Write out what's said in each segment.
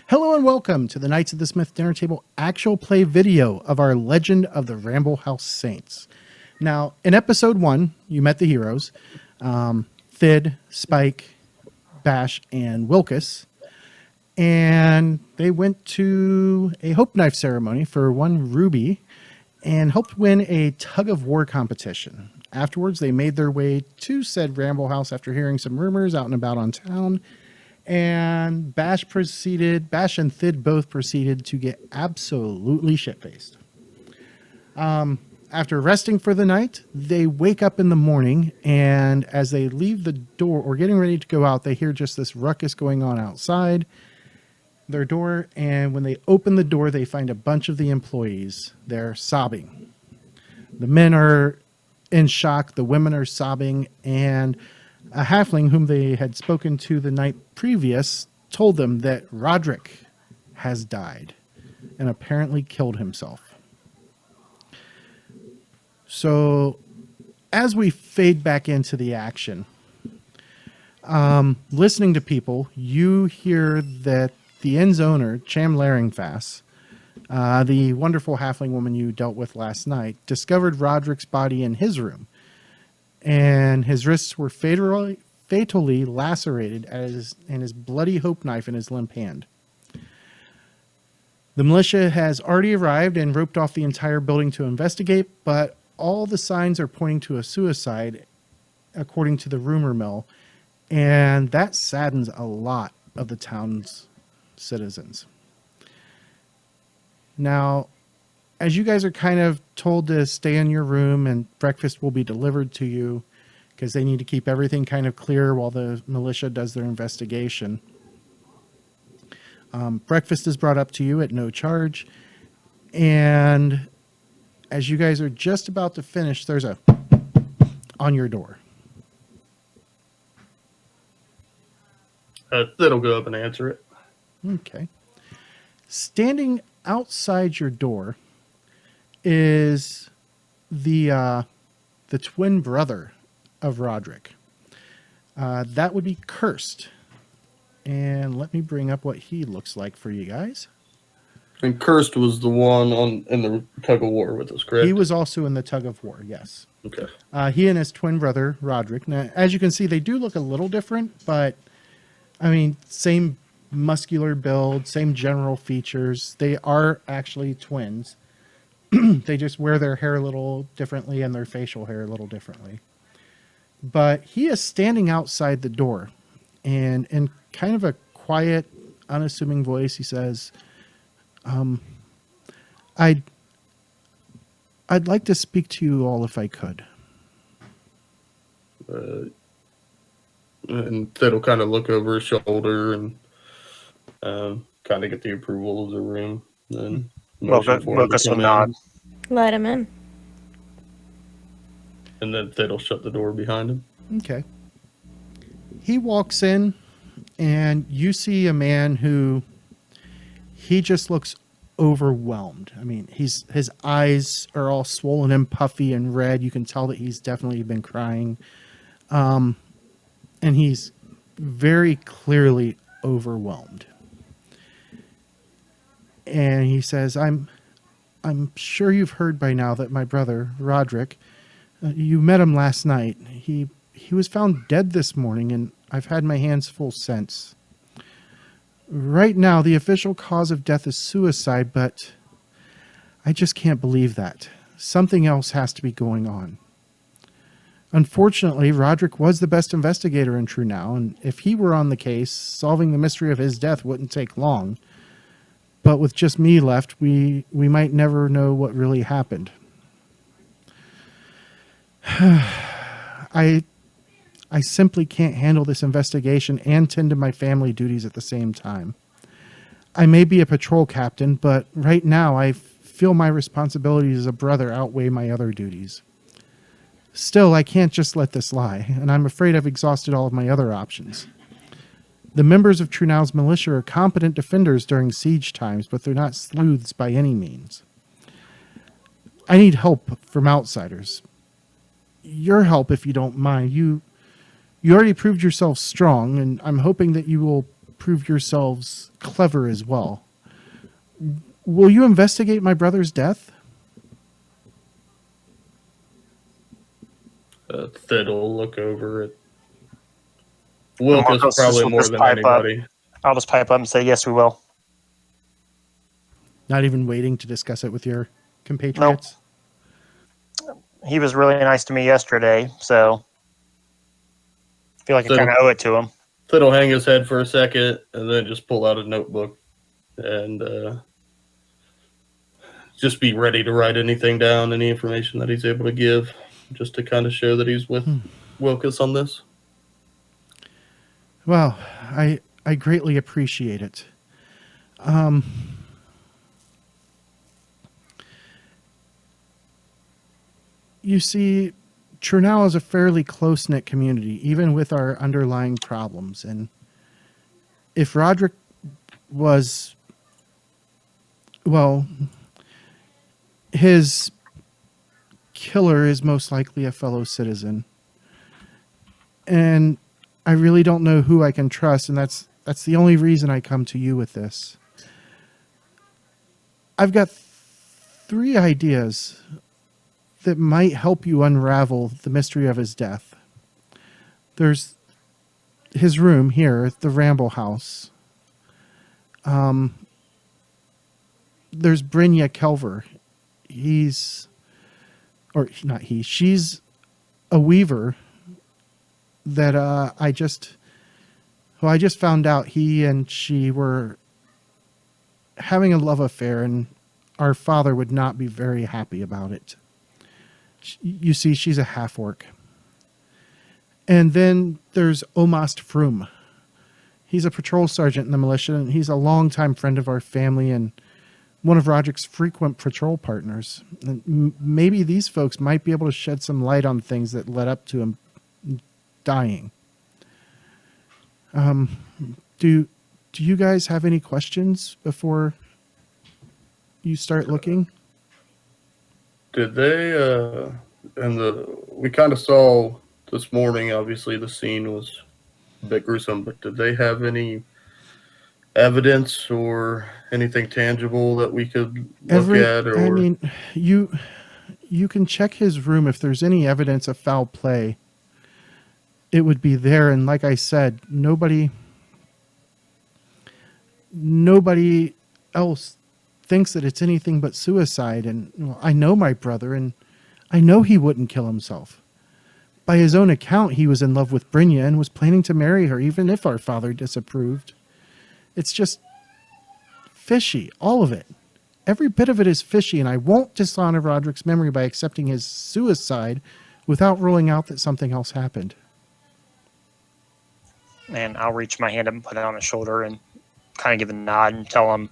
Hello and welcome to the Knights of the Smith Dinner Table actual play video of our Legend of the Ramblehouse Saints. Now, in episode 1, you met the heroes, Thid, Spike, Bash, and Wilkus, and they went to a Hope Knife ceremony for 1 ruby and helped win a tug-of-war competition. Afterwards, they made their way to said Ramblehouse after hearing some rumors out and about on town, and Bash and Thid both proceeded to get absolutely shit-faced. After resting for the night, they wake up in the morning, and as they leave the door or getting ready to go out, they hear just this ruckus going on outside their door, and when they open the door, they find a bunch of the employees there sobbing. The men are in shock, the women are sobbing, and a halfling whom they had spoken to the night previous told them that Rodrik has died and apparently killed himself. So as we fade back into the action, listening to people, you hear that the inn's owner, Cham Laringfass, the wonderful halfling woman you dealt with last night, discovered Rodrik's body in his room, and his wrists were fatally lacerated and his bloody hope knife in his limp hand. The militia has already arrived and roped off the entire building to investigate, but all the signs are pointing to a suicide, according to the rumor mill, and that saddens a lot of the town's citizens. Now, as you guys are kind of told to stay in your room and breakfast will be delivered to you because they need to keep everything kind of clear while the militia does their investigation. Breakfast is brought up to you at no charge. And as you guys are just about to finish, there's a on your door. That'll go up and answer it. Okay. Standing outside your door is the twin brother of Rodrik. That would be Cursed. And let me bring up what he looks like for you guys. And Cursed was the one in the tug of war with us, correct? He was also in the tug of war, yes. Okay. He and his twin brother, Rodrik. Now, as you can see, they do look a little different, but, I mean, same muscular build, same general features. They are actually twins. They just wear their hair a little differently and their facial hair a little differently. But he is standing outside the door, and in kind of a quiet, unassuming voice, he says, I'd like to speak to you all if I could. And Thid'll kind of look over his shoulder and kind of get the approval of the room. Then Wilkus will nod. Let him in. And then Thid'll shut the door behind him. Okay. He walks in, and you see a man who he just looks overwhelmed. I mean, his eyes are all swollen and puffy and red. You can tell that he's definitely been crying. And he's very clearly overwhelmed. And he says, I'm sure you've heard by now that my brother, Rodrik, you met him last night. He was found dead this morning, and I've had my hands full since. Right now, the official cause of death is suicide, but I just can't believe that. Something else has to be going on. Unfortunately, Rodrik was the best investigator in True Now, and if he were on the case, solving the mystery of his death wouldn't take long. But with just me left, we might never know what really happened. I simply can't handle this investigation and tend to my family duties at the same time. I may be a patrol captain, but right now I feel my responsibilities as a brother outweigh my other duties. Still, I can't just let this lie, and I'm afraid I've exhausted all of my other options. The members of True Now's militia are competent defenders during siege times, but they're not sleuths by any means. I need help from outsiders. Your help, if you don't mind. You already proved yourself strong, and I'm hoping that you will prove yourselves clever as well. Will you investigate my brother's death? Thid will look over it. Wilkos Wilkos probably will more just than pipe up. anybody. I'll just pipe up and say, yes, we will. Not even waiting to discuss it with your compatriots? He was really nice to me yesterday, so I feel like I kind of owe it to him. Thid will hang his head for a second and then just pull out a notebook and just be ready to write anything down, any information that he's able to give, just to kind of show that he's with Wilkos on this. Well, I greatly appreciate it. You see, Trunau is a fairly close-knit community, even with our underlying problems. And if Rodrik was, well, his killer is most likely a fellow citizen. And I really don't know who I can trust, and that's the only reason I come to you with this. I've got 3 ideas that might help you unravel the mystery of his death. There's his room here, the Ramblehouse. There's Brynja Kelver. She's a weaver that I just found out he and she were having a love affair, and our father would not be very happy about it. You see, she's a half-orc. And then there's Omast Froom. He's a patrol sergeant in the militia, and he's a longtime friend of our family and one of Rodrik's frequent patrol partners. And maybe these folks might be able to shed some light on things that led up to him dying. Do you guys have any questions before you start looking? Did they, we kind of saw this morning, obviously the scene was a bit gruesome, but did they have any evidence or anything tangible that we could look at? Or I mean, you can check his room. If there's any evidence of foul play, it would be there. And like I said, nobody else thinks that it's anything but suicide. And I know my brother, and I know he wouldn't kill himself. By his own account, he was in love with Brynja and was planning to marry her, even if our father disapproved. It's just fishy, all of it. Every bit of it is fishy, and I won't dishonor Rodrik's memory by accepting his suicide without ruling out that something else happened. And I'll reach my hand up and put it on his shoulder and kind of give a nod and tell him,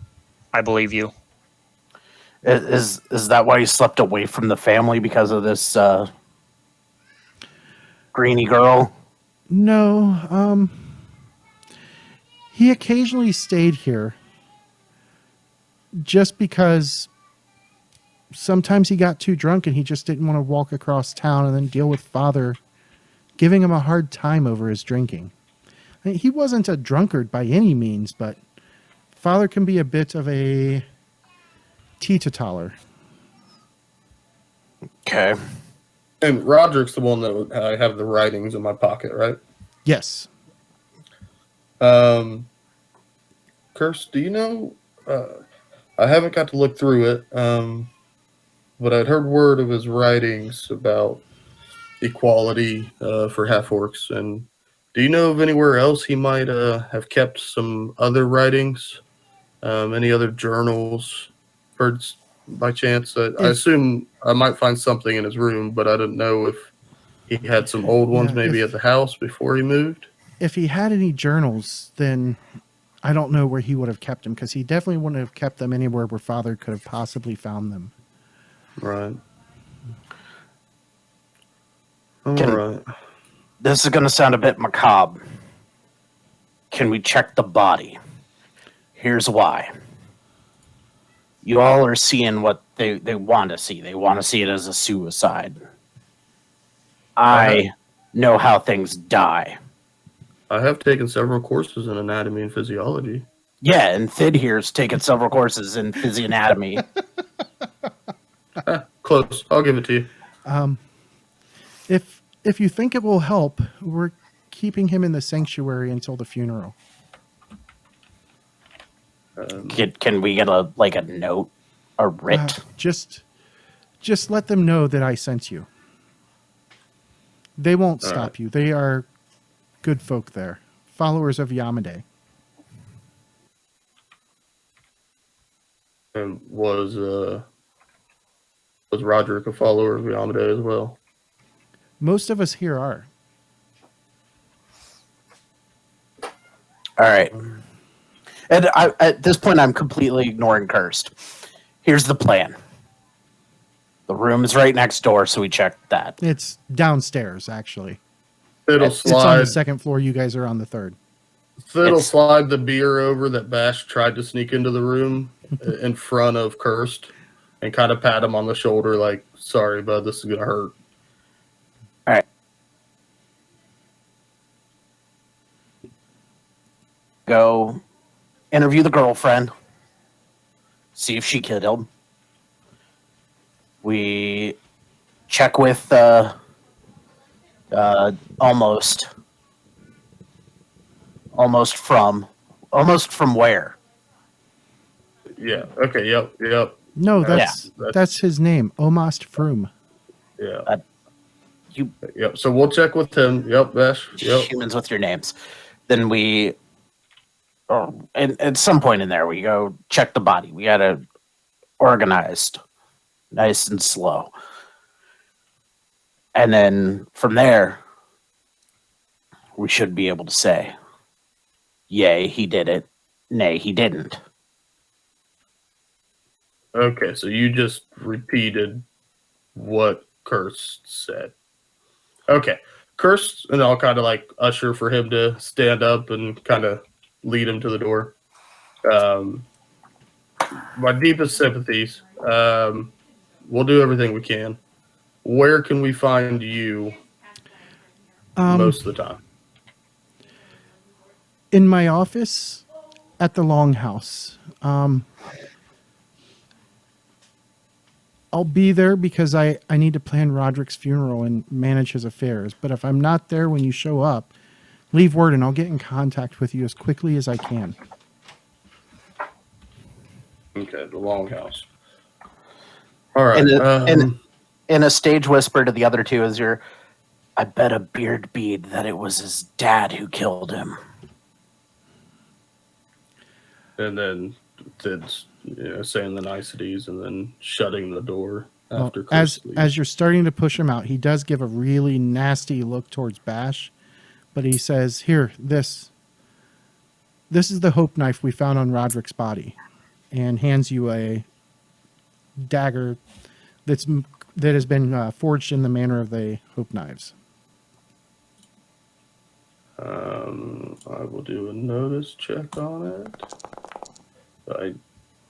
I believe you. Is that why you slept away from the family, because of this greeny girl? No, he occasionally stayed here just because sometimes he got too drunk and he just didn't want to walk across town and then deal with father giving him a hard time over his drinking. I mean, he wasn't a drunkard by any means, but father can be a bit of a teetotaler. Okay. and Rodrik's the one that I have the writings in my pocket, right? Yes. Curse, do you know? I haven't got to look through it, but I'd heard word of his writings about equality for half-orcs. And do you know of anywhere else he might have kept some other writings? Any other journals? Heard by chance? I assume I might find something in his room, but I didn't know if he had some old ones maybe at the house before he moved. If he had any journals, then I don't know where he would have kept them, because he definitely wouldn't have kept them anywhere where father could have possibly found them. Right. All right. This is going to sound a bit macabre. Can we check the body? Here's why. You all are seeing what they want to see. They want to see it as a suicide. I know how things die. I have taken several courses in anatomy and physiology. Yeah, and Thid here's taken several courses in physianatomy. Close. I'll give it to you. If you think it will help, we're keeping him in the sanctuary until the funeral. Can we get a note, a writ? Just let them know that I sent you. They won't stop you. They are good folk there, followers of Yamade. And was Rodrik a follower of Yamade as well? Most of us here are. All right. And at this point, I'm completely ignoring Cursed. Here's the plan. The room is right next door, so we checked that. It's downstairs, actually. It'll It's on slide. the second floor. You guys are on the third. It'll slide the beer over that Bash tried to sneak into the room in front of Cursed and kind of pat him on the shoulder like, sorry, bud, this is going to hurt. All right. Go interview the girlfriend. See if she killed him. We check with almost from where? Yeah. Okay. Yep. No, Yeah. that's his name, Omast Froome. Yeah. You Yep. So we'll check with him. Yep, Bash. Yep. humans with your names. Then we, and at some point in there, we go check the body. We got it organized, nice and slow. And then from there, we should be able to say, yay, he did it. Nay, he didn't. Okay. So you just repeated what Curse said. Okay. Curse, and I'll kind of like usher for him to stand up and kind of lead him to the door. My deepest sympathies. We'll do everything we can. Where can we find you most of the time? In my office at the Longhouse. I'll be there because I need to plan Rodrik's funeral and manage his affairs. But if I'm not there when you show up, leave word and I'll get in contact with you as quickly as I can. Okay, the Longhouse. All right. And in a stage whisper to the other two is I bet a beard bead that it was his dad who killed him. And then Tid's saying the niceties and then shutting the door after Chris leaves. As you're starting to push him out, he does give a really nasty look towards Bash, but he says, "Here, this is the hope knife we found on Rodrik's body," and hands you a dagger that has been forged in the manner of the hope knives. I will do a notice check on it. Do I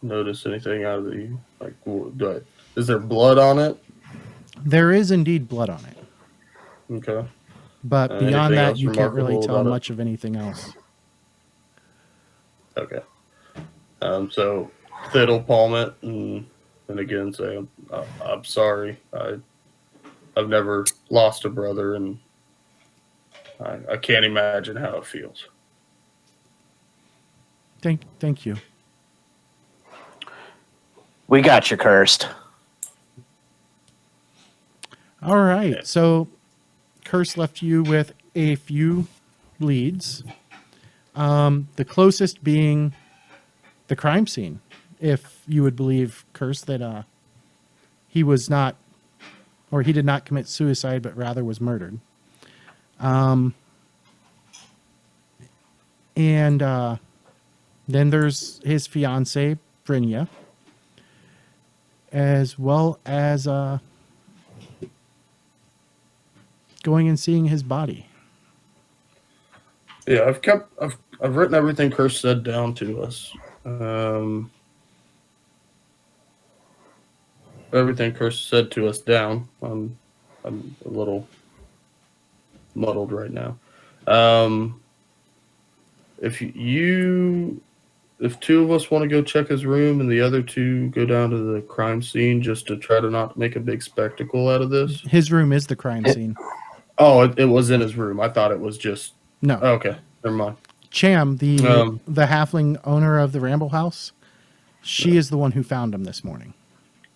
notice anything out of the is there blood on it? There is indeed blood on it, Okay. but beyond anything that, else you can't really remarkable tell about it? much of anything else. Okay. So Thid will palm it and again say, I'm sorry. I've never lost a brother, and I can't imagine how it feels. Thank you. We got you, Cursed. All right. So Curse left you with a few leads. The closest being the crime scene, if you would believe Curse that he was not, or he did not commit suicide, but rather was murdered. And then there's his fiance, Brynja, as well as going and seeing his body. Yeah, I've written everything Curse said down to us. Everything Curse said to us down. I'm a little muddled right now. if if two of us want to go check his room and the other two go down to the crime scene just to try to not make a big spectacle out of this. His room is the crime scene. Oh, it was in his room. I thought it was just. No. Oh, okay, never mind. Cham, the halfling owner of the Ramblehouse, she is the one who found him this morning.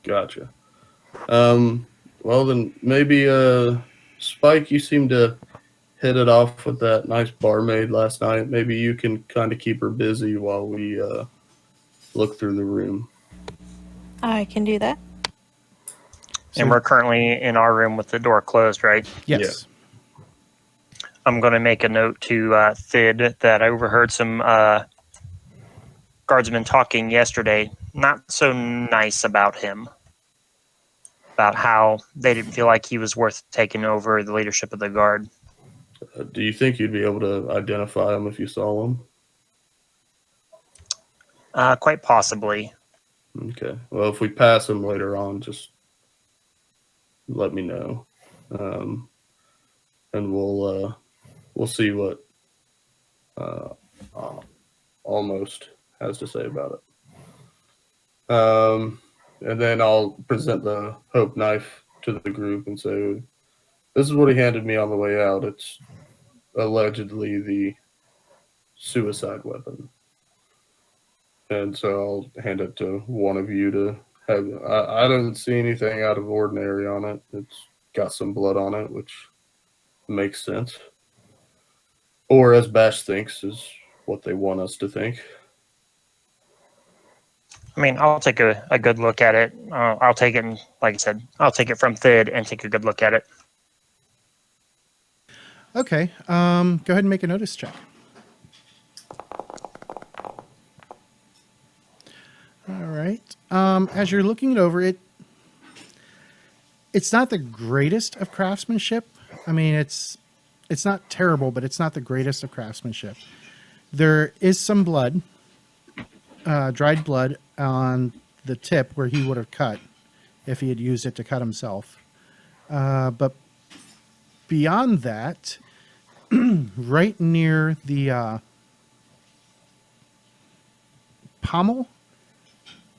Gotcha. Well, then maybe, Spike, you seem to hit it off with that nice barmaid last night. Maybe you can kind of keep her busy while we look through the room. I can do that. And we're currently in our room with the door closed, right? Yes. I'm going to make a note to Thid that I overheard some guardsmen talking yesterday, not so nice about him, about how they didn't feel like he was worth taking over the leadership of the guard. Do you think you'd be able to identify him if you saw him? Quite possibly. Okay. Well, if we pass him later on, just let me know, and we'll see what Almost has to say about it. And then I'll present the Hope knife to the group and say, "This is what he handed me on the way out. It's allegedly the suicide weapon." And so I'll hand it to one of you to have. I don't see anything out of ordinary on it. It's got some blood on it, which makes sense. Or as Bash thinks, is what they want us to think. I mean, I'll take a good look at it. I'll take it, and, like I said, I'll take it from Thid and take a good look at it. Okay. Go ahead and make a notice check. All right. As you're looking it over, it's not the greatest of craftsmanship. I mean, it's not terrible, but it's not the greatest of craftsmanship. There is some blood, dried blood on the tip where he would have cut if he had used it to cut himself. But beyond that, right near the pommel,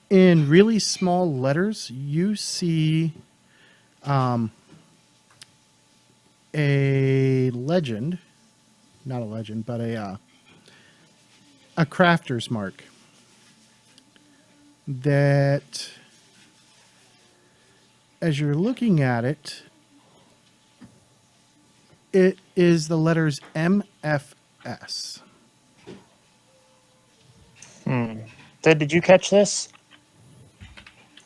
in really small letters, you see a legend, not a legend, but a crafter's mark that, as you're looking at it, it is the letters MFS. Thid, did you catch this?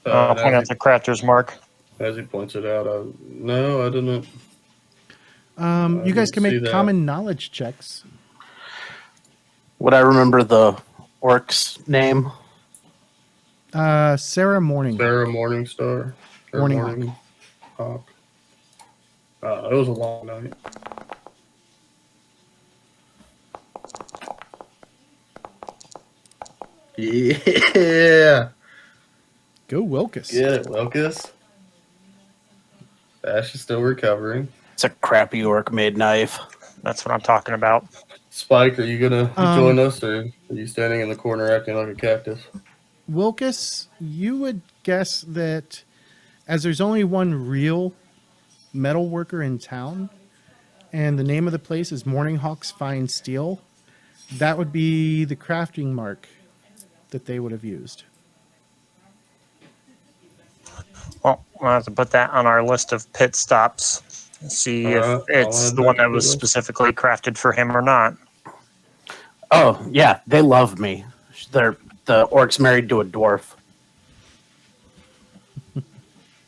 I'll point out the crafter's mark. As he points it out, no, I didn't. You guys can see make that. common knowledge checks. Would I remember the orc's name? Sarah Morning. Sarah Morningstar. Or Morning Hawk. It was a long night. Yeah. Go Wilkes. Get it, Wilkes. Ash is still recovering. It's a crappy orc made knife. That's what I'm talking about. Spike, are you gonna join us, or are you standing in the corner acting like a cactus? Wilkes, you would guess that as there's only one real metal worker in town, and the name of the place is Morning Hawk's Fine Steel, that would be the crafting mark that they would have used. Well, we'll have to put that on our list of pit stops. See if I'll it's add the that one to that the was list. specifically crafted for him or not. Oh, yeah, they love me. The orc's married to a dwarf.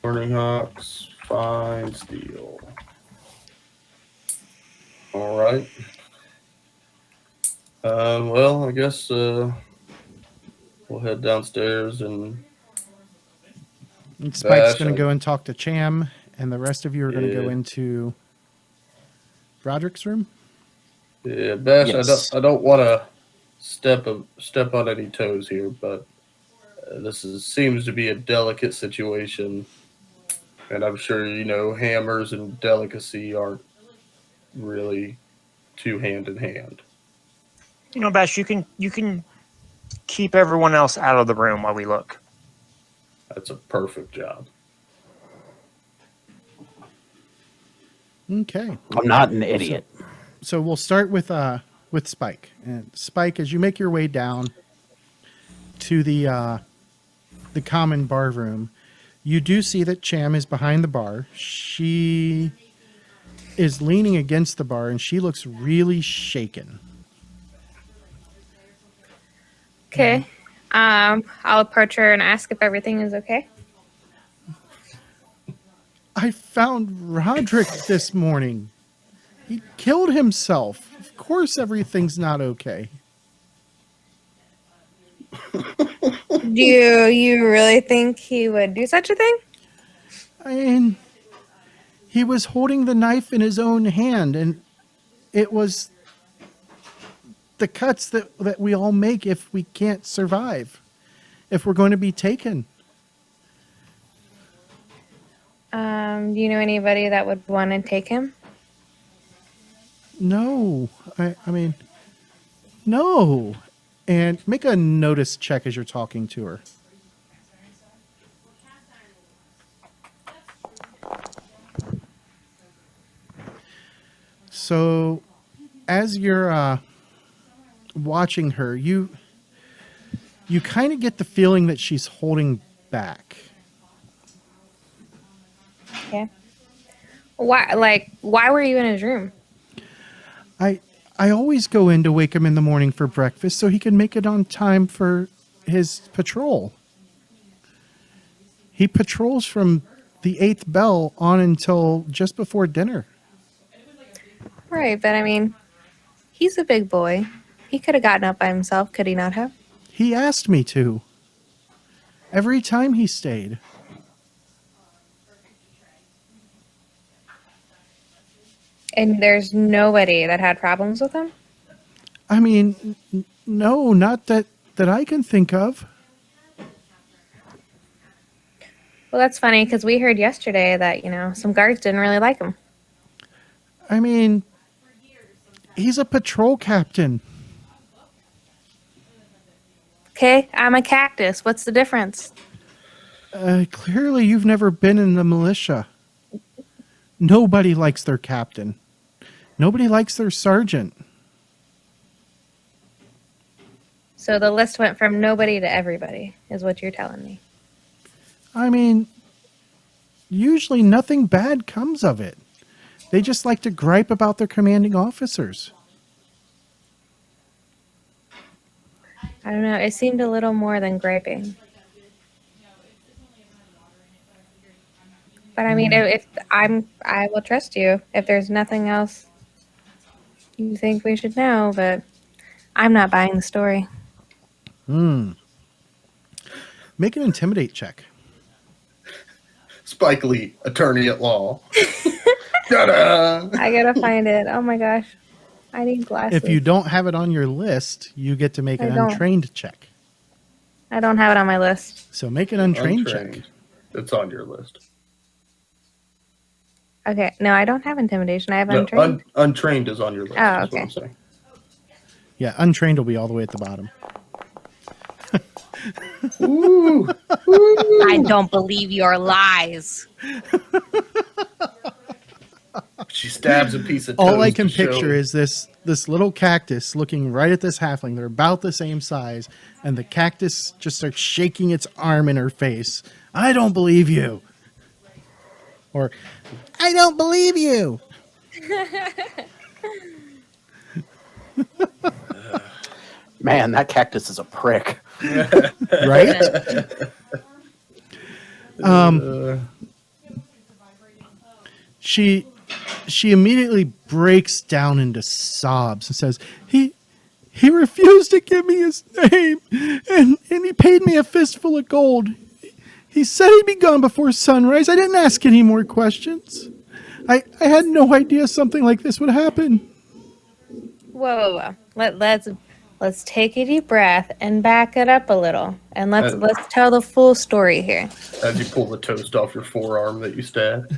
Morning Hawks, Fine Steel. All right. Well, I guess we'll head downstairs and Spike's Bash, going to go and talk to Cham, and the rest of you are going to go Yeah. into Rodrik's room. yeah, Bash. Yes. I don't want to step on any toes here, but seems to be a delicate situation, and I'm sure hammers and delicacy aren't really two hand in hand. You know, Bash, you can keep everyone else out of the room while we look. That's a perfect job. Okay. I'm not an idiot. So we'll start with Spike. And Spike, as you make your way down to the common bar room, you do see that Cham is behind the bar. She is leaning against the bar and she looks really shaken. Okay. I'll approach her and ask if everything is okay. I found Rodrik this morning. He killed himself. Of course everything's not okay. Do you really think he would do such a thing? I mean, he was holding the knife in his own hand, and it was the cuts that we all make if we can't survive, if we're going to be taken. Do you know anybody that would want to take him? No, I mean, no. And make a notice check as you're talking to her. So, as you're watching her, you kind of get the feeling that she's holding back. Okay. Why were you in his room? I always go in to wake him in the morning for breakfast so he can make it on time for his patrol. He patrols from the 8th bell on until just before dinner. Right, but I mean, he's a big boy. He could have gotten up by himself, could he not have? He asked me to. Every time he stayed. And there's nobody that had problems with him? I mean, no, not that I can think of. Well, that's funny because we heard yesterday that, some guards didn't really like him. I mean, he's a patrol captain. Okay, I'm a cactus. What's the difference? Clearly, you've never been in the militia. Nobody likes their captain. Nobody likes their sergeant. So the list went from nobody to everybody, is what you're telling me. I mean, usually nothing bad comes of it. They just like to gripe about their commanding officers. I don't know. It seemed a little more than griping. But I mean, I will trust you if there's nothing else you think we should know, but I'm not buying the story. Make an intimidate check. Spike Lee, attorney at law. Ta-da! I gotta find it. Oh my gosh. I need glasses. If you don't have it on your list, you get to make I an don't. untrained check. I don't have it on my list. So make an untrained check. It's on your list. Okay. No, I don't have intimidation. I have No, untrained. untrained is on your list. Oh, That's what okay. I'm saying. Yeah, untrained will be all the way at the bottom. Ooh. I don't believe your lies. She stabs a piece of All I toast can to show- picture is this little cactus looking right at this halfling. They're about the same size, and the cactus just starts shaking its arm in her face. I don't believe you. Or, I don't believe you. Man, that cactus is a prick. Right? She immediately breaks down into sobs and says, He refused to give me his name, and he paid me a fistful of gold. He said he'd be gone before sunrise. I didn't ask any more questions. I had no idea something like this would happen. Whoa. Let's take a deep breath and back it up a little, and let's tell the full story here. As you pull the toast off your forearm that you stabbed.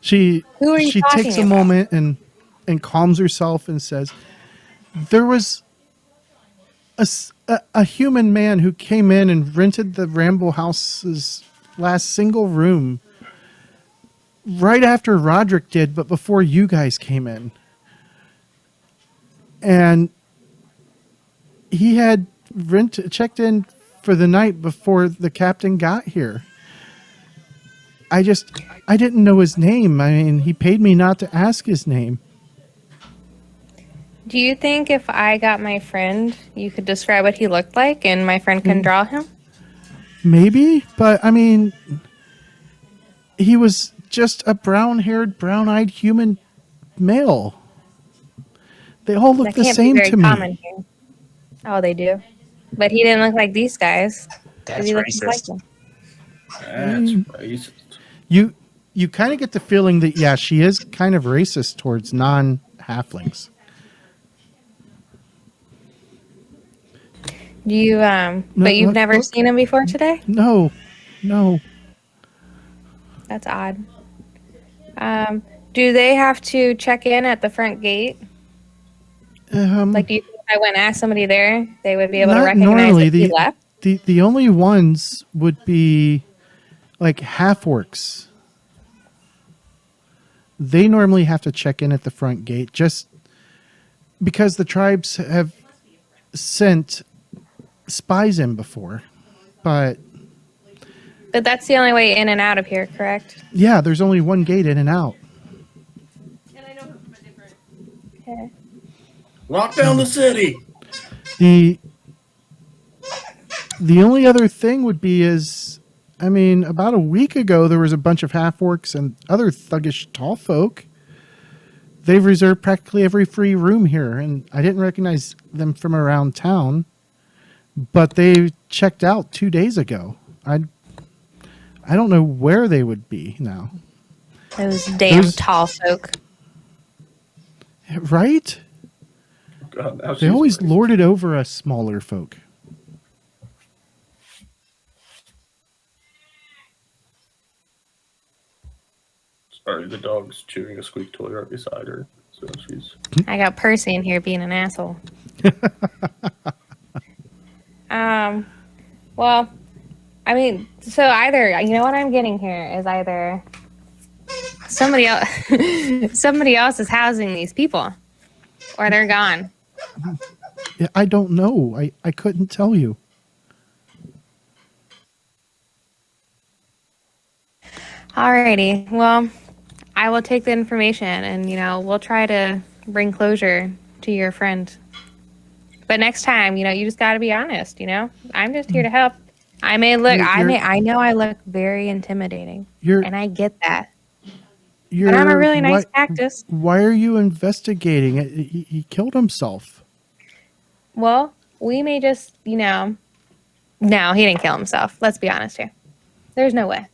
She Who are you she talking takes a about? moment and and calms herself and says, there was a human man who came in and rented the Ramblehouse's last single room right after Rodrik did, but before you guys came in. And he had checked in for the night before the captain got here. I didn't know his name. I mean, he paid me not to ask his name. Do you think if I got my friend, you could describe what he looked like and my friend can draw him? Maybe, but I mean, he was just a brown-haired, brown-eyed human male. They all look That the can't same be very to me. common here. Oh, they do. But he didn't look like these guys. That's He looked just like racist. them. That's racist. You kind of get the feeling that, yeah, she is kind of racist towards non-halflings. Do you but you've never look. seen him before today? No. That's odd. Do they have to check in at the front gate? Like, do you think if I went and asked somebody there, they would be able to Not recognize normally. that he left? The only ones would be like half-orcs. They normally have to check in at the front gate just because the tribes have sent spies in before. But That's the only way in and out of here, correct? yeah, there's only one gate in and out. Okay. Lock down the city. The only other thing would be is, I mean, about a week ago there was a bunch of half-orcs and other thuggish tall folk. They've reserved practically every free room here, and I didn't recognize them from around town, but they checked out 2 days ago. I don't know where they would be now. Those damn Those- tall folk. Right? God, now They she's always racist. lord it over us smaller folk. Sorry, the dog's chewing a squeak toy right beside her. So she's I got Percy in here being an asshole. Well, I mean, so either, you know what I'm getting here is either somebody else, somebody else is housing these people, or they're gone. Yeah, I don't know. I couldn't tell you. Alrighty, well, I will take the information and, we'll try to bring closure to your friend. But next time, you just got to be honest, I'm just here to help. I may look, I know I look very intimidating, You're and I get that. you're But I'm a really nice why- cactus. Why are you investigating it? He killed himself. Well, we may just, no, he didn't kill himself. Let's be honest here. There's no way.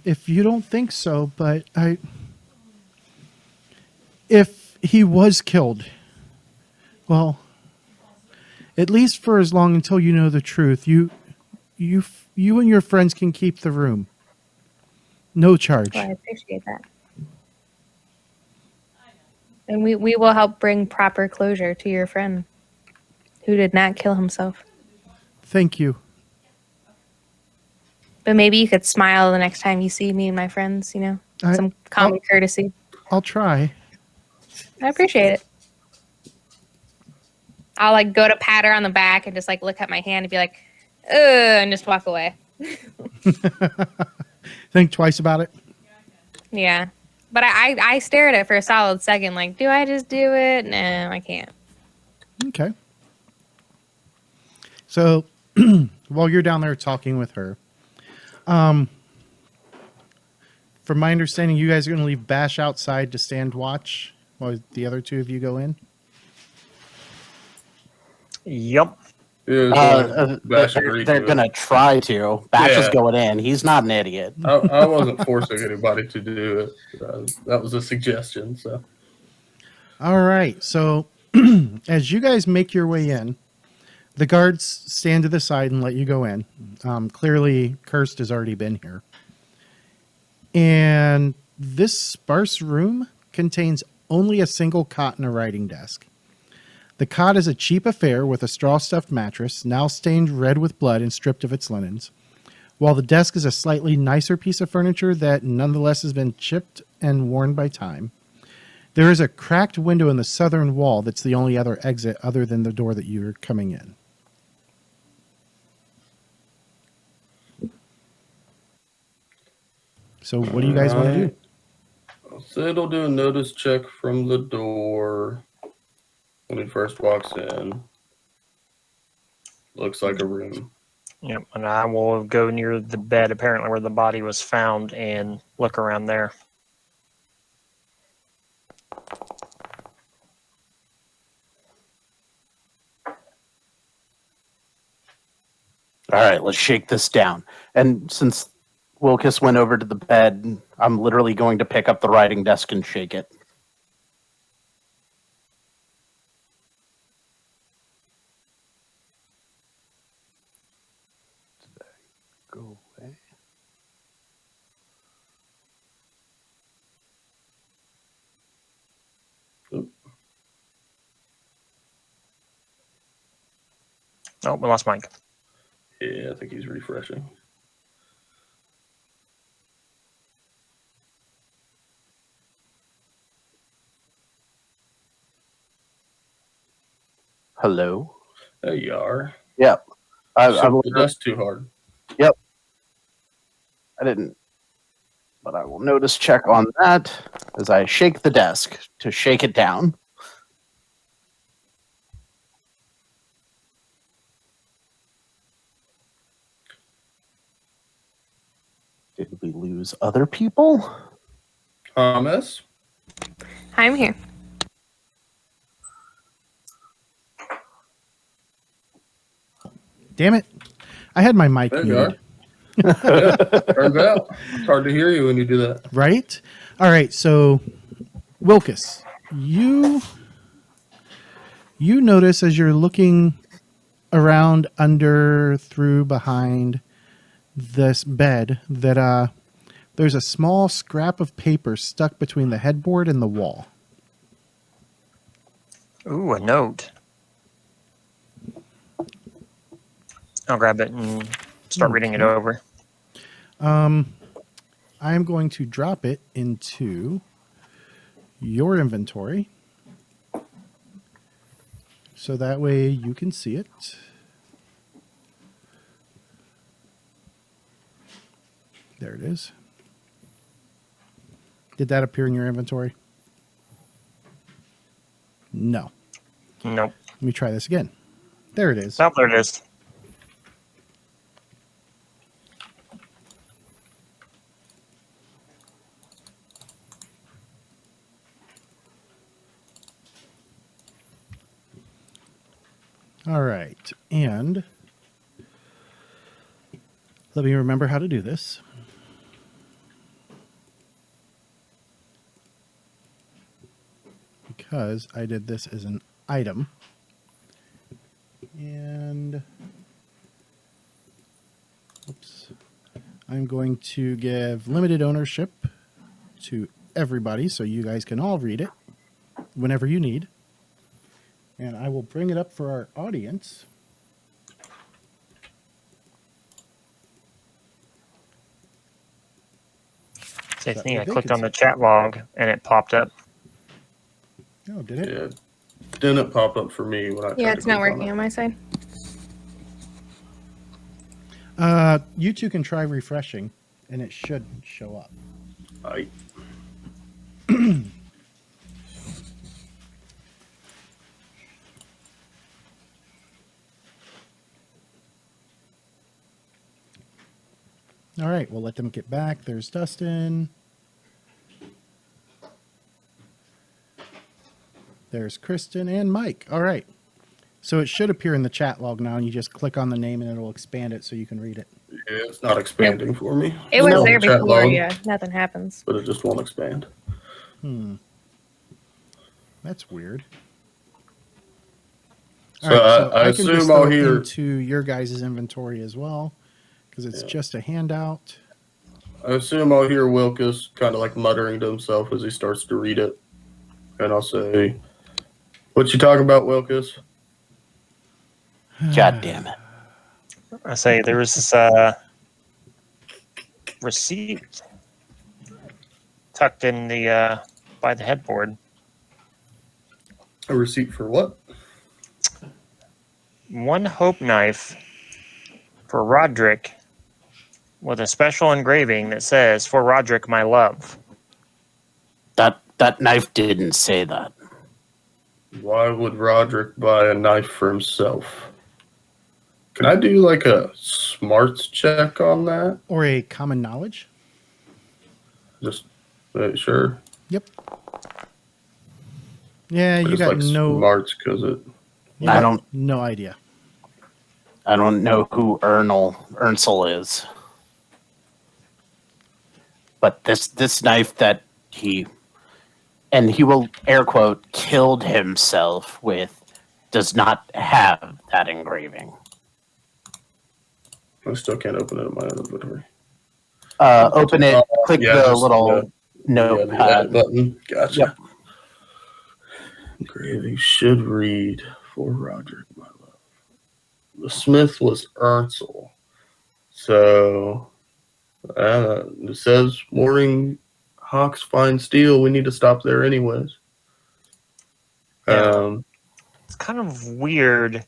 If you don't think so, but if he was killed, well, at least for as long until you know the truth, you and your friends can keep the room. No charge. Well, I appreciate that. And we will help bring proper closure to your friend who did not kill himself. Thank you. But maybe you could smile the next time you see me and my friends, some common courtesy. I'll try. I appreciate it. I'll go to pat her on the back and just look at my hand and be like, ugh, and just walk away. Think twice about it. Yeah. But I stare at it for a solid second, do I just do it? No, I can't. Okay. So while you're down there talking with her, from my understanding, you guys are going to leave Bash outside to stand watch while the other two of you go in. Yup. Bash agreed They're to gonna it. try to. Bash is Yeah. going in. He's not an idiot. I wasn't forcing anybody to do it. That was a suggestion. So All right. So as you guys make your way in, the guards stand to the side and let you go in. Clearly, Cursed has already been here. And this sparse room contains only a single cot and a writing desk. The cot is a cheap affair with a straw-stuffed mattress, now stained red with blood and stripped of its linens, while the desk is a slightly nicer piece of furniture that nonetheless has been chipped and worn by time. There is a cracked window in the southern wall that's the only other exit other than the door that you're coming in. So what do you guys want to do? Sid will do a notice check from the door when he first walks in. Looks like a room. Yep, and I will go near the bed, apparently where the body was found, and look around there. All right, let's shake this down. And since Wilkes went over to the bed, I'm literally going to pick up the writing desk and shake it. Did I go away? Oop. Oh, we lost Mike. Yeah, I think he's refreshing. Hello? There you are. Yep. I That's too hard. didn't, but I will notice check on that as I shake the desk to shake it down. Did we lose other people? Thomas? I'm here. Damn it. I had my mic There you muted. Yeah, turns out. It's hard to hear you when you do that. Right? All right, so Wilkes, you notice as you're looking around, under, through, behind this bed that there's a small scrap of paper stuck between the headboard and the wall. Ooh, a note. I'll grab it and start reading it over. I'm going to drop it into your inventory so that way you can see it. There it is. Did that appear in your inventory? No. Nope. Let me try this again. There it is. Oh, there it is. All right. And let me remember how to do this. Because I did this as an item. And oops. I'm going to give limited ownership to everybody so you guys can all read it whenever you need. And I will bring it up for our audience. Same That thing. way I they clicked can on the chat log and it popped up. Oh, did it? Yeah. Didn't pop up for me when I tried Yeah, to it's not click on working it. on my side. You two can try refreshing, and it should show up. All right, we'll let them get back. There's Dustin. There's Kristen and Mike. All right. So it should appear in the chat log now, and you just click on the name, and it'll expand it so you can read it. Yeah, it's not expanding for me. It It's was on the there chat before, log, yeah. Nothing happens. but it just won't expand. That's weird. So I can just assume throw I'll it hear. into your guys' inventory as well, because it's Yeah. just a handout. I assume I'll hear Wilkes kind of like muttering to himself as he starts to read it. And I'll say, "What you talking about, Wilkes?" God damn it. I say there was this receipt tucked in the by the headboard. A receipt for what? One hope knife for Rodrik with a special engraving that says, "For Rodrik, my love." That knife didn't say that. Why would Rodrik buy a knife for himself? Can I do like a smarts check on that? Or a common knowledge? Just sure. Yep. Yeah, you Just got like no. smarts because it. You I got don't- No idea. I don't know who Ernsel is. But this knife that he will air quote killed himself with does not have that engraving. I still can't open it in my own inventory. Open it, click yeah, the just, little Yeah, the notepad. edit button. Gotcha. Yep. Engraving should read for Rodrik, my love. The smith was Ernsel. So it says Mooring Hawks fine steel. We need to stop there anyways. Yeah. It's kind of weird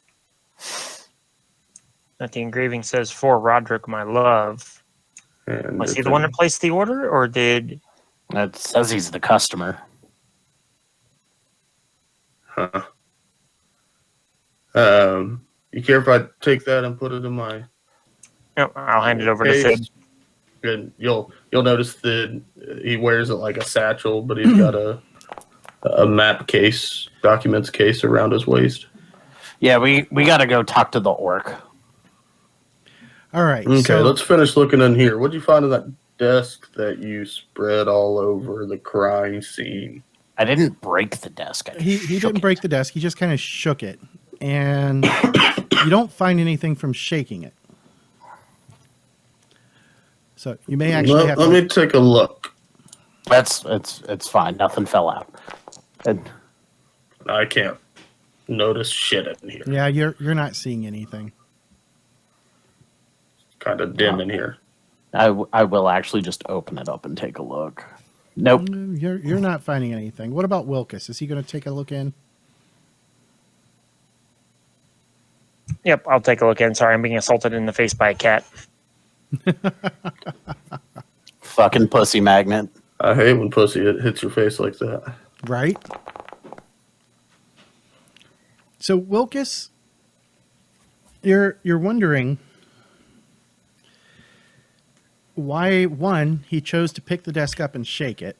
that the engraving says, "For Rodrik, my love." And Was he it's the one that placed the order, or did... It says he's the customer. Huh. You care if I take that and put it in my No, I'll hand it over to case? Sid. And you'll notice that he wears it like a satchel, but he's got a map case, documents case around his waist. Yeah, we got to go talk to the orc. All right. Okay, so let's finish looking in here. What'd you find on that desk that you spread all over the crime scene? I didn't break the desk. I he shook didn't it. break the desk. He just kind of shook it. And you don't find anything from shaking it. So you may actually have to... Let me take a look. It's fine. Nothing fell out. And I can't notice shit in here. Yeah, you're not seeing anything. Kind of dim in here. I will actually just open it up and take a look. Nope. You're not finding anything. What about Wilkes? Is he going to take a look in? Yep, I'll take a look in. Sorry, I'm being assaulted in the face by a cat. Fucking pussy magnet. I hate when pussy hits your face like that. Right? So Wilkes, you're wondering why, one, he chose to pick the desk up and shake it.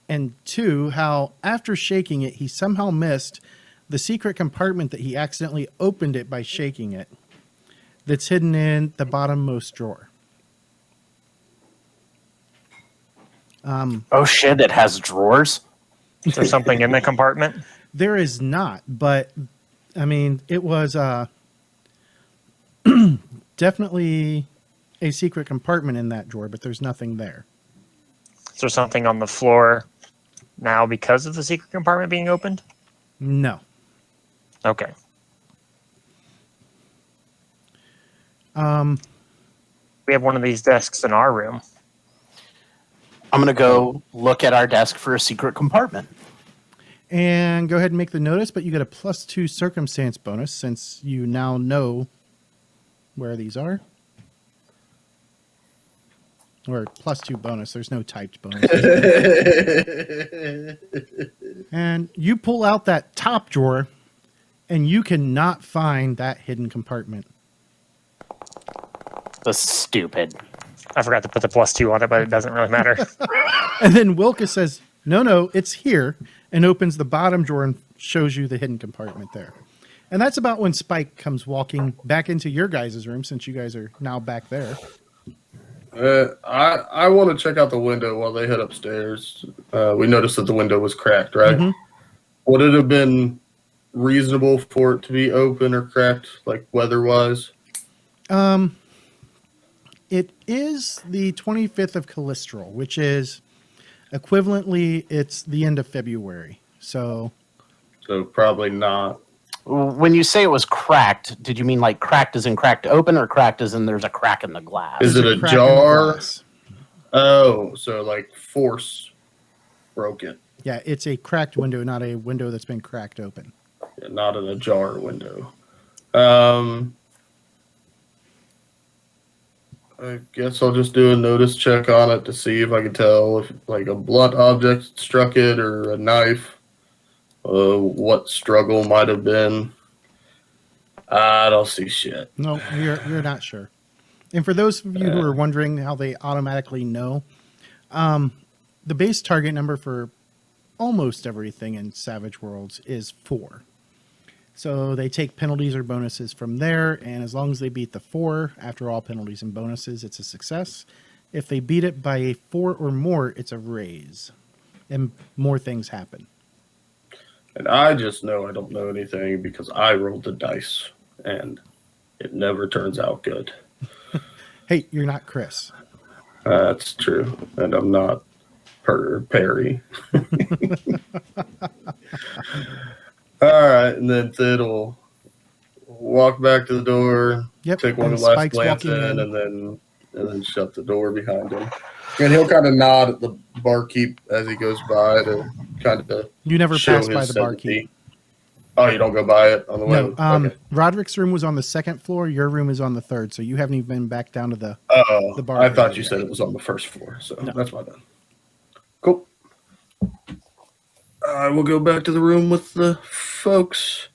And two, how after shaking it, he somehow missed the secret compartment that he accidentally opened it by shaking it. That's hidden in the bottommost drawer. Oh shit! It has drawers. Is there something in the compartment? There is not, but I mean, it was definitely a secret compartment in that drawer, but there's nothing there. Is there something on the floor now because of the secret compartment being opened? No. Okay. We have one of these desks in our room. I'm gonna go look at our desk for a secret compartment. And go ahead and make the notice, but you get a +2 circumstance bonus since you now know where these are. Or +2 bonus. There's no typed bonus. And you pull out that top drawer, and you cannot find that hidden compartment. That's stupid. I forgot to put the +2 on it, but it doesn't really matter. And then Wilkes says, no, it's here, and opens the bottom drawer and shows you the hidden compartment there. And that's about when Spike comes walking back into your guys' room, since you guys are now back there. I want to check out the window while they head upstairs. We noticed that the window was cracked, right? Mhm. Would it have been reasonable for it to be open or cracked, like weather-wise? It is the 25th of Calistral, which is equivalently, it's the end of February. So So probably not. When you say it was cracked, did you mean like cracked as in cracked open, or cracked as in there's a crack in the glass? Is there's it a crack in the jar? glass. Oh, so like force broke it. Yeah, it's a cracked window, not a window that's been cracked open. Yeah, not an ajar window. I guess I'll just do a notice check on it to see if I can tell if like a blunt object struck it or a knife. What struggle might have been. I don't see shit. No, you're not sure. And for those of you who are wondering how they automatically know, the base target number for almost everything in Savage Worlds is 4. So they take penalties or bonuses from there, and as long as they beat the 4, after all penalties and bonuses, it's a success. If they beat it by a 4 or more, it's a raise, and more things happen. And I just know I don't know anything because I rolled the dice, and it never turns out good. Hey, you're not Chris. That's true, and I'm not Perry. All right, and then Thid will walk back to the door, Yep, take one and last Spike's glance walking in. and then shut the door behind him. And he'll kind of nod at the barkeep as he goes by to kind of You never show pass by his the barkeep. sympathy. Oh, you don't go by it on the way? No, Okay. Rodrik's room was on the 2nd floor. Your room is on the 3rd, so you haven't even been back down to the Oh, bar I thought area you yet. said it was on the first floor, so No. that's my bad. Cool. I will go back to the room with the folks.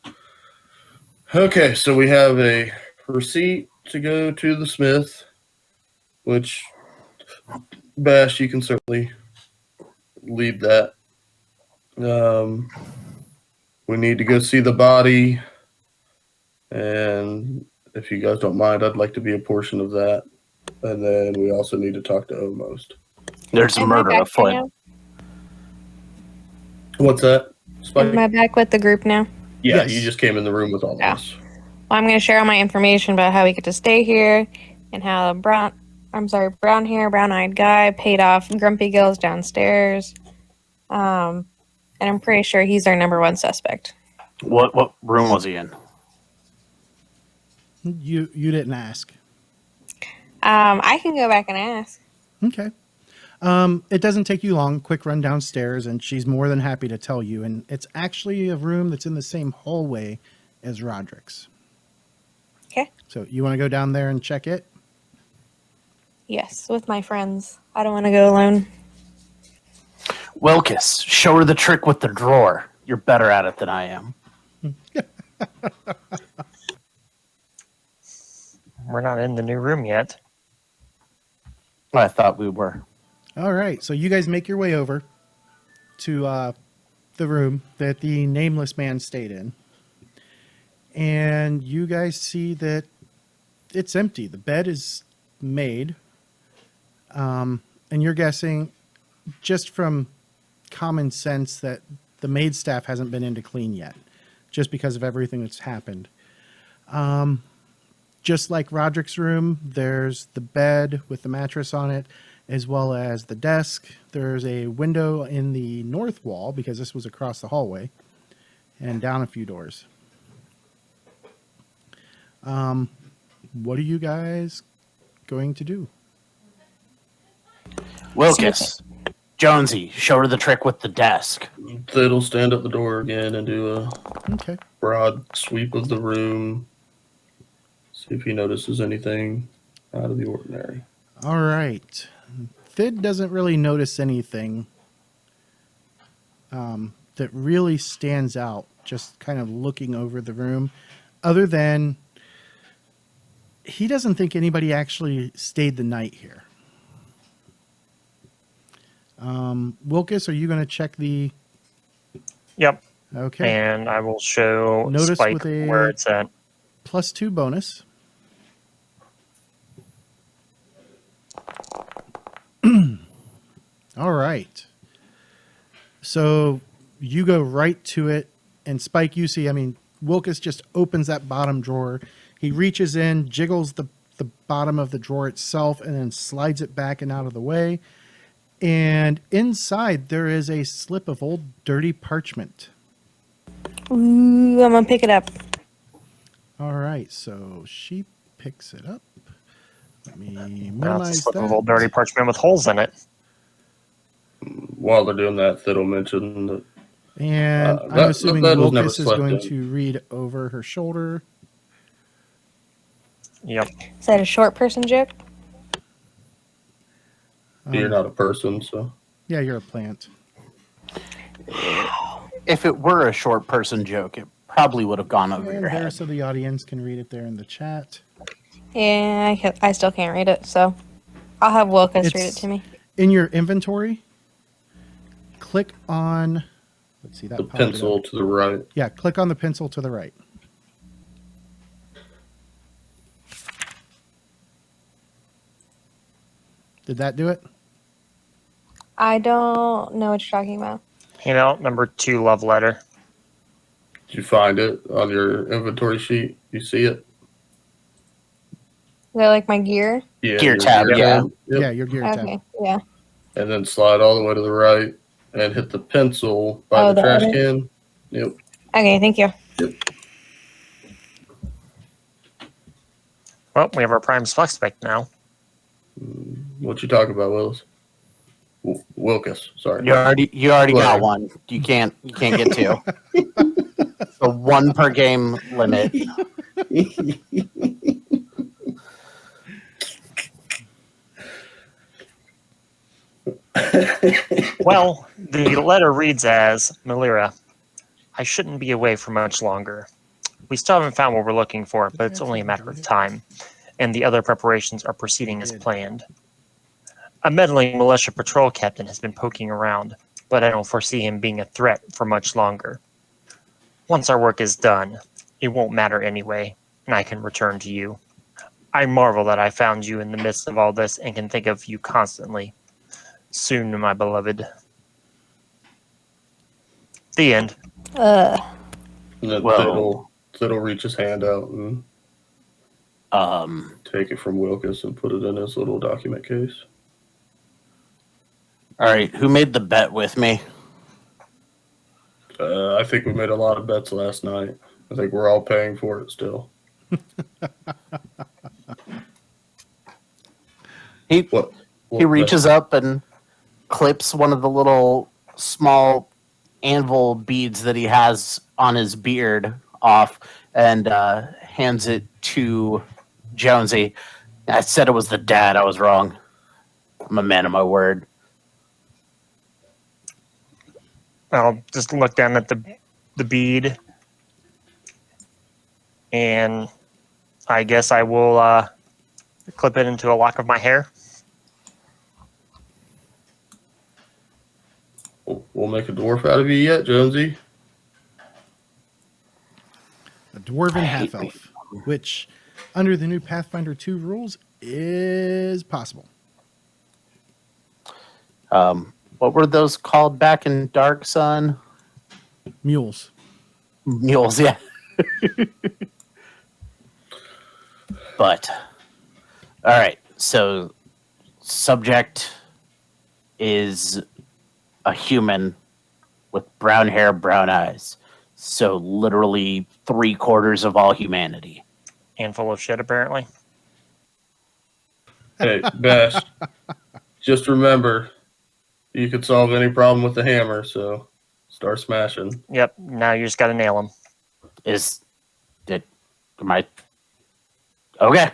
Okay, so we have a receipt to go to the Smith, which, Bash, you can certainly lead that. We need to go see the body, and if you guys don't mind, I'd like to be a portion of that. And then we also need to talk to Almost. There's a Am I murder back afoot. now? What's that? Spike? Am I back with the group now? Yeah, Yes. you just came in the room with all Yeah. of us. Well, I'm going to share all my information about how we get to stay here and how a brown hair, brown eyed guy paid off Grumpy Gills downstairs. And I'm pretty sure he's our number one suspect. What room was he in? You didn't ask. I can go back and ask. Okay. It doesn't take you long. Quick run downstairs, and she's more than happy to tell you. And it's actually a room that's in the same hallway as Rodrik's. Okay. So you want to go down there and check it? Yes, with my friends. I don't want to go alone. Wilkes, show her the trick with the drawer. You're better at it than I am. We're not in the new room yet. I thought we were. All right. So you guys make your way over to the room that the nameless man stayed in. And you guys see that it's empty. The bed is made. And you're guessing, just from common sense, that the maid staff hasn't been in to clean yet, just because of everything that's happened. Just like Rodrik's room, there's the bed with the mattress on it, as well as the desk. There's a window in the north wall, because this was across the hallway, and down a few doors. What are you guys going to do? Wilkes, Jonesy, show her the trick with the desk. Thid'll stand at the door again and do a Okay. broad sweep of the room. See if he notices anything out of the ordinary. All right. Thid doesn't really notice anything that really stands out, just kind of looking over the room, other than he doesn't think anybody actually stayed the night here. Wilkes, are you going to check the... Yep. Okay. And I will show Notice Spike with a- where it's at. +2 bonus. All right. So you go right to it, and Spike, you see, Wilkes just opens that bottom drawer. He reaches in, jiggles the the bottom of the drawer itself and then slides it back and out of the way. And inside there is a slip of old dirty parchment. Ooh, I'm gonna pick it up. All right, so she picks it up. Let me Now it's a minimize slip that. of old dirty parchment with holes in it. While they're doing that, Thid will mention that. And I'm that assuming bed was never Wilkes is slept going in. to read over her shoulder. Yep. Is that a short person joke? You're not a person, so. Yeah, you're a plant. If it were a short person joke, it probably would have gone over And your there, head. so the audience can read it there in the chat. Yeah, I still can't read it, so I'll have Wilkes read it It's- to me. In your inventory, click on, let's see, that The popped it pencil up. to the right. Yeah, click on the pencil to the right. Did that do it? I don't know what you're talking about. Handout number 2, love letter. Did you find it on your inventory sheet? You see it? Is that like my gear? Yeah. Gear your tab, yeah. Yep. Yeah, your gear tab. Okay, yeah. And then slide all the way to the right and hit the pencil by Oh, the the trash other- can. Yep. Okay, thank you. Well, we have our prime suspect now. What you talking about, Willis? Wilkes, sorry. You already got Whatever. one. You can't get two. The 1 per game limit. Well, the letter reads as, Malira, I shouldn't be away for much longer. We still haven't found what we're looking for, but it's only a matter of time, and the other preparations are proceeding as planned. A meddling militia patrol captain has been poking around, but I don't foresee him being a threat for much longer. Once our work is done, it won't matter anyway, and I can return to you. I marvel that I found you in the midst of all this and can think of you constantly. Soon, my beloved. The end. And then Well- Thid will reach his hand out and take it from Wilkes and put it in his little document case. All right, who made the bet with me? I think we made a lot of bets last night. I think we're all paying for it still. He What? he reaches up and clips one of the little small anvil beads that he has on his beard off and hands it to Jonesy. I said it was the dad. I was wrong. I'm a man of my word. I'll just look down at the bead, and I guess I will clip it into a lock of my hair. We'll make a dwarf out of you yet, Jonesy? A dwarven half elf, which under the new Pathfinder 2 rules is possible. What were those called back in Dark Sun? Mules. Mules, yeah. But, all right. So, subject is a human with brown hair, brown eyes. So, literally 3/4 of all humanity. And full of shit, apparently. Hey, Bash, just remember, you could solve any problem with the hammer, so start smashing. Yep, now you just got to nail him. Am I okay?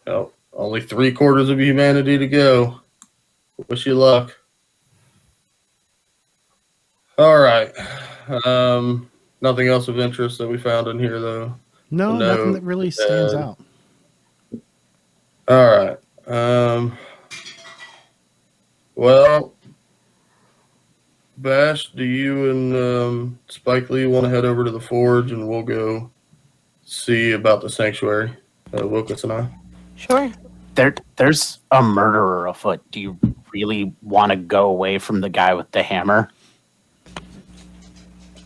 Oh, only 3/4 of humanity to go. Wish you luck. All right. Nothing else of interest that we found in here, though. No, No, nothing that really stands bad. out. All right. Well, Bash, do you and Spike Lee want to head over to the forge and we'll go see about the sanctuary? Wilkes and I. Sure. There's a murderer afoot. Do you really want to go away from the guy with the hammer?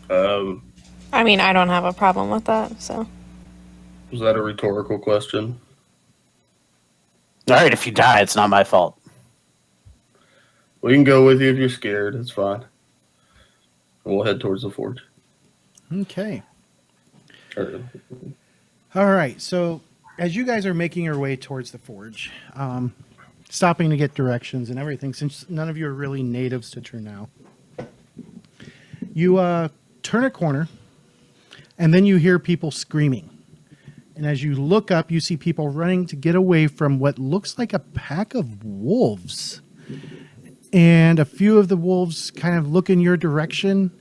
I mean, I don't have a problem with that, so. Was that a rhetorical question? All right, if you die, it's not my fault. We can go with you if you're scared. It's fine. We'll head towards the forge. Okay. Or- All right. So as you guys are making your way towards the forge, stopping to get directions and everything, since none of you are really natives to Trunau, you turn a corner, and then you hear people screaming. And as you look up, you see people running to get away from what looks like a pack of wolves. And a few of the wolves kind of look in your direction,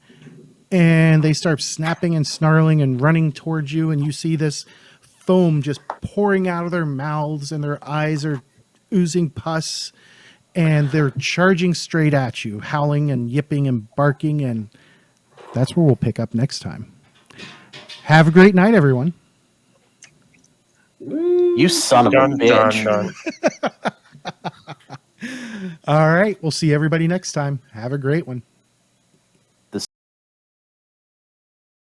and they start snapping and snarling and running towards you. And you see this foam just pouring out of their mouths, and their eyes are oozing pus. And they're charging straight at you, howling and yipping and barking. And that's where we'll pick up next time. Have a great night, everyone. You son of a Dun, dun, bitch. dun. All right. We'll see everybody next time. Have a great one.